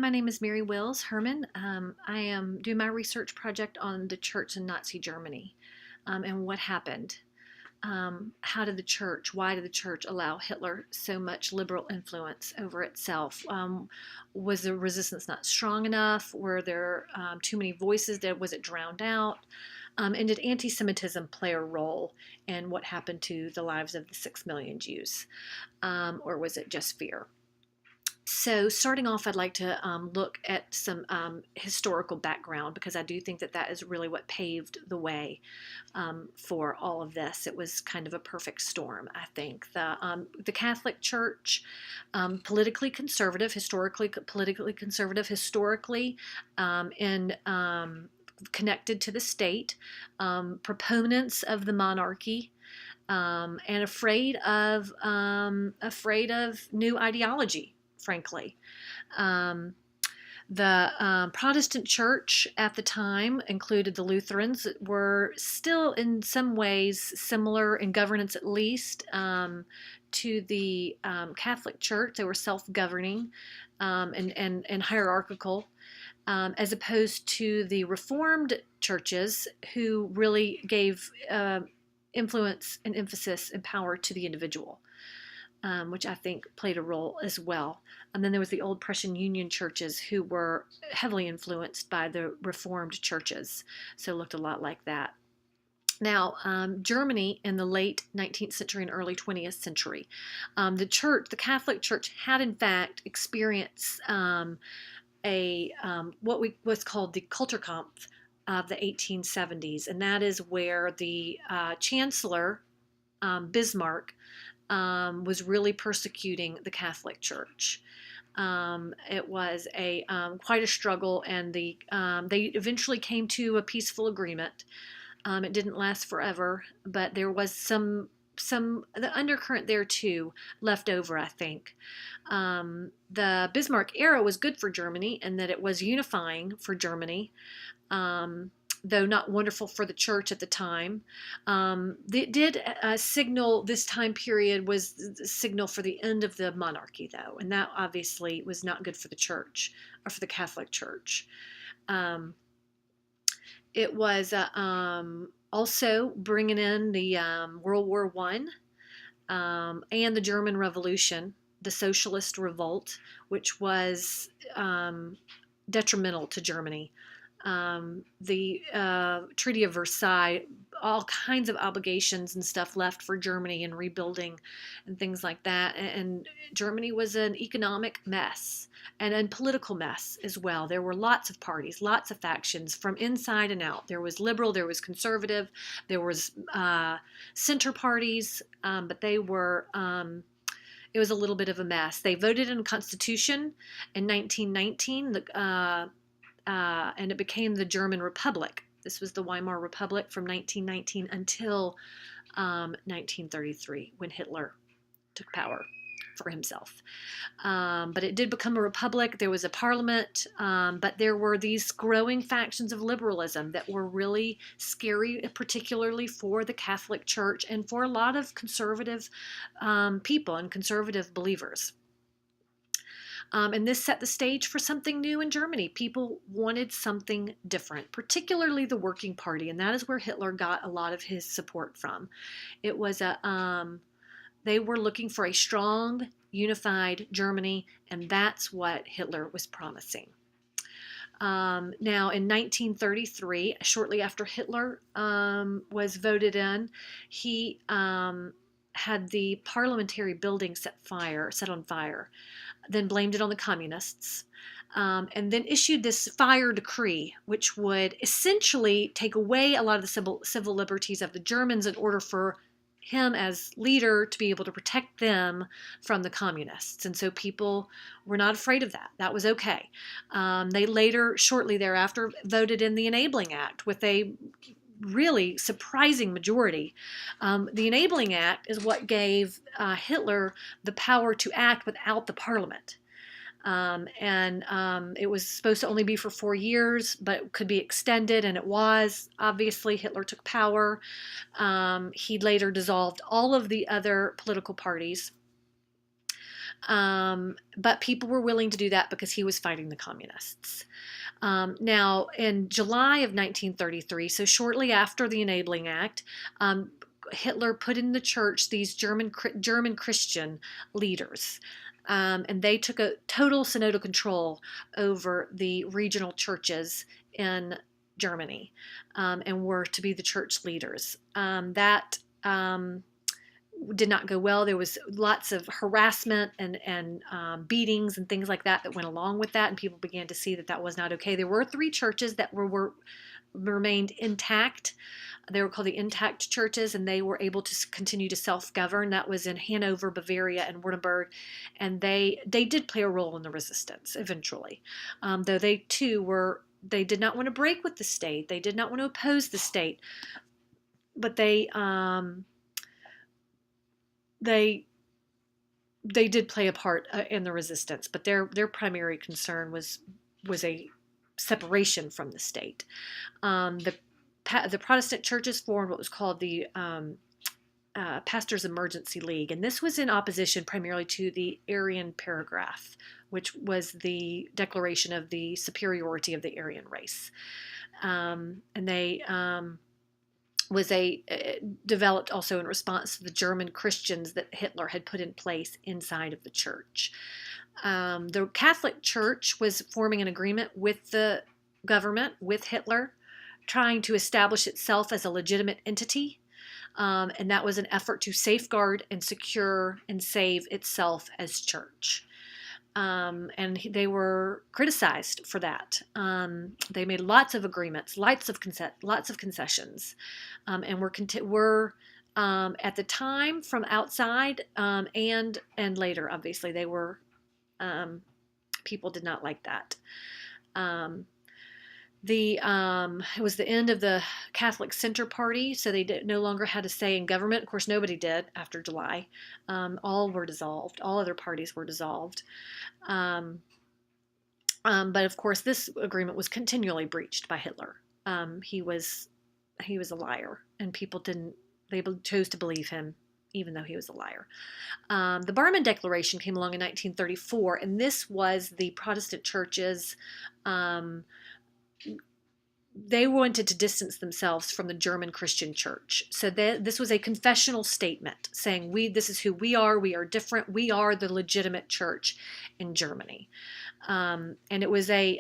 my name is Mary Wills Herman. I am doing my research project on the church in Nazi Germany and what happened. Why did the church allow Hitler so much liberal influence over itself? Was the resistance not strong enough? Were there too many voices? Was it drowned out? And did anti-Semitism play a role in what happened to the lives of the 6 million Jews? Or was it just fear? So starting off, I'd like to look at some historical background because I do think that that is really what paved the way for all of this. It was kind of a perfect storm, I think. The Catholic Church, politically conservative, historically, and connected to the state, proponents of the monarchy. And afraid of new ideology, frankly. The Protestant church at the time included the Lutherans that were still in some ways similar in governance, at least, to the Catholic Church. They were self-governing and hierarchical, as opposed to the Reformed churches, who really gave influence and emphasis and power to the individual. Which I think played a role as well. And then there was the old Prussian Union churches, who were heavily influenced by the Reformed churches, so looked a lot like that. Now, Germany in the late 19th century and early 20th century, the Catholic Church had in fact experienced what's called the Kulturkampf of the 1870s, and that is where the Chancellor Bismarck was really persecuting the Catholic Church. It was quite a struggle, and they eventually came to a peaceful agreement. It didn't last forever, but there was the undercurrent there too left over, I think. The Bismarck era was good for Germany in that it was unifying for Germany. Though not wonderful for the church at the time. It did signal, this time period was the signal for the end of the monarchy, though, and that obviously was not good for the church, or for the Catholic Church. It was also bringing in the World War I and the German Revolution, the Socialist Revolt, which was detrimental to Germany. The Treaty of Versailles, all kinds of obligations and stuff left for Germany and rebuilding and things like that. And Germany was an economic mess and a political mess as well. There were lots of parties, lots of factions from inside and out. There was liberal, there was conservative, there was center parties, but they were... it was a little bit of a mess. They voted in a constitution in 1919, and it became the German Republic. This was the Weimar Republic from 1919 until 1933, when Hitler took power for himself. But it did become a republic. There was a parliament, but there were these growing factions of liberalism that were really scary, particularly for the Catholic Church and for a lot of conservative people and conservative believers. And this set the stage for something new in Germany. People wanted something different, particularly the Working Party, and that is where Hitler got a lot of his support from. It was they were looking for a strong, unified Germany, and that's what Hitler was promising. Now, in 1933, shortly after Hitler was voted in, he had the parliamentary building set on fire, then blamed it on the communists, and then issued this fire decree, which would essentially take away a lot of the civil liberties of the Germans in order for him as leader to be able to protect them from the communists. And so people were not afraid of that. That was okay. They later, shortly thereafter, voted in the Enabling Act with a really surprising majority. The Enabling Act is what gave Hitler the power to act without the parliament. It was supposed to only be for 4 years, but could be extended, and it was. Obviously, Hitler took power. He later dissolved all of the other political parties. But people were willing to do that because he was fighting the communists. Now, in July of 1933, so shortly after the Enabling Act, Hitler put in the church these German Christian leaders. And they took a total synodal control over the regional churches in Germany, and were to be the church leaders. That did not go well. There was lots of harassment and beatings and things like that went along with that, and people began to see that that was not okay. There were 3 churches that remained intact. They were called the intact churches, and they were able to continue to self-govern. That was in Hanover, Bavaria, and Württemberg, and they did play a role in the resistance eventually, though they did not want to break with the state. They did not want to oppose the state, but they did play a part in the resistance. But their primary concern was a separation from the state. The Protestant churches formed what was called the Pastors' Emergency League, and this was in opposition primarily to the Aryan Paragraph, which was the declaration of the superiority of the Aryan race. And they was developed also in response to the German Christians that Hitler had put in place inside of the church. The Catholic Church was forming an agreement with the government, with Hitler, trying to establish itself as a legitimate entity, and that was an effort to safeguard and secure and save itself as church. And they were criticized for that. They made lots of agreements, lots of concessions, and were at the time from outside and later. Obviously, they were people did not like that. It was the end of the Catholic Center Party, so they no longer had a say in government. Of course, nobody did after July. All were dissolved. All other parties were dissolved. But of course, this agreement was continually breached by Hitler. He was a liar, and people chose to believe him, even though he was a liar. The Barmen Declaration came along in 1934, and this was the Protestant churches. They wanted to distance themselves from the German Christian church. So this was a confessional statement saying, this is who we are different, we are the legitimate church in Germany. And it was the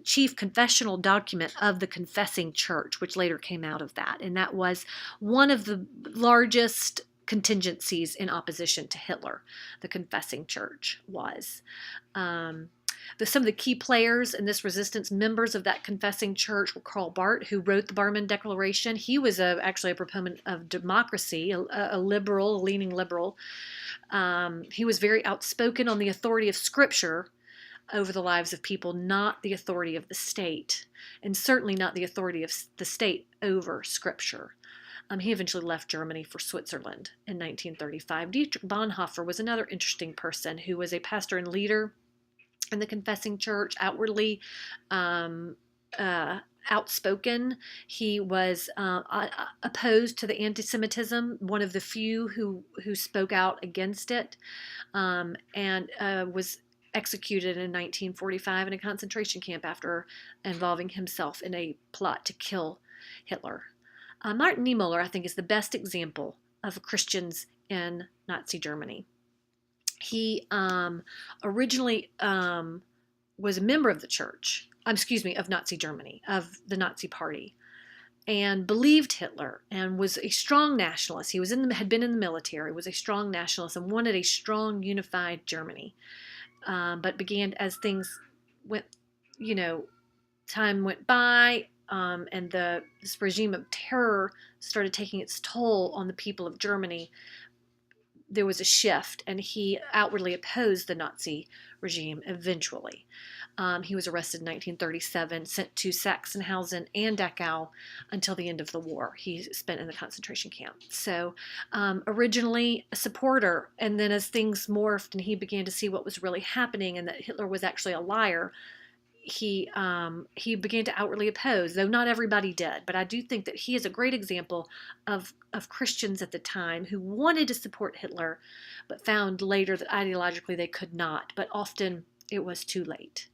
chief confessional document of the confessing church, which later came out of that. And that was one of the largest contingencies in opposition to Hitler, the confessing church was. Some of the key players in this resistance, members of that confessing church, were Karl Barth, who wrote the Barmen Declaration. He was actually a proponent of democracy, a leaning liberal. He was very outspoken on the authority of Scripture over the lives of people, not the authority of the state, and certainly not the authority of the state over Scripture. He eventually left Germany for Switzerland in 1935. Dietrich Bonhoeffer was another interesting person who was a pastor and leader in the confessing church, outwardly outspoken. He was opposed to the anti-Semitism, one of the few who spoke out against it, and was executed in 1945 in a concentration camp after involving himself in a plot to kill Hitler. Martin Niemöller, I think, is the best example of Christians in Nazi Germany. He originally was a member of the church, of Nazi Germany, of the Nazi Party, and believed Hitler and was a strong nationalist. He had been in the military, was a strong nationalist, and wanted a strong, unified Germany. But began as things went, time went by, and this regime of terror started taking its toll on the people of Germany. There was a shift, and he outwardly opposed the Nazi regime eventually. He was arrested in 1937, sent to Sachsenhausen and Dachau until the end of the war. He spent in the concentration camp. So originally a supporter, and then as things morphed and he began to see what was really happening and that Hitler was actually a liar, he began to outwardly oppose, though not everybody did. But I do think that he is a great example of Christians at the time who wanted to support Hitler, but found later that ideologically they could not. But often it was too late.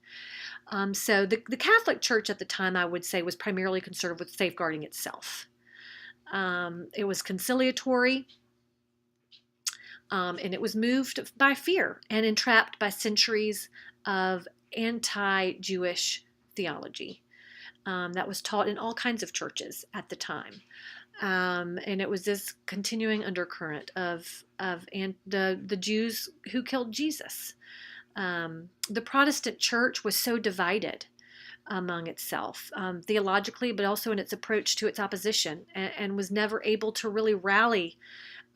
So the Catholic Church at the time, I would say, was primarily concerned with safeguarding itself. It was conciliatory, and it was moved by fear and entrapped by centuries of anti-Jewish theology that was taught in all kinds of churches at the time. And it was this continuing undercurrent of the Jews who killed Jesus. The Protestant church was so divided among itself, theologically, but also in its approach to its opposition, and was never able to really rally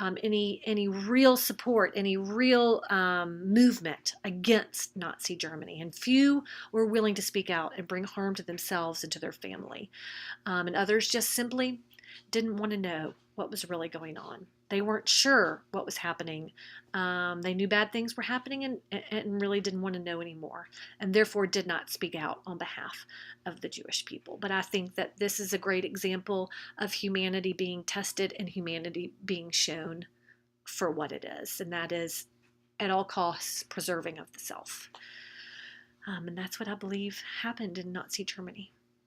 any real support, any real movement against Nazi Germany. And few were willing to speak out and bring harm to themselves and to their family. And others just simply didn't want to know what was really going on. They weren't sure what was happening. They knew bad things were happening and really didn't want to know anymore, and therefore did not speak out on behalf of the Jewish people. But I think that this is a great example of humanity being tested and humanity being shown for what it is, and that is, at all costs, preserving of the self. And that's what I believe happened in Nazi Germany.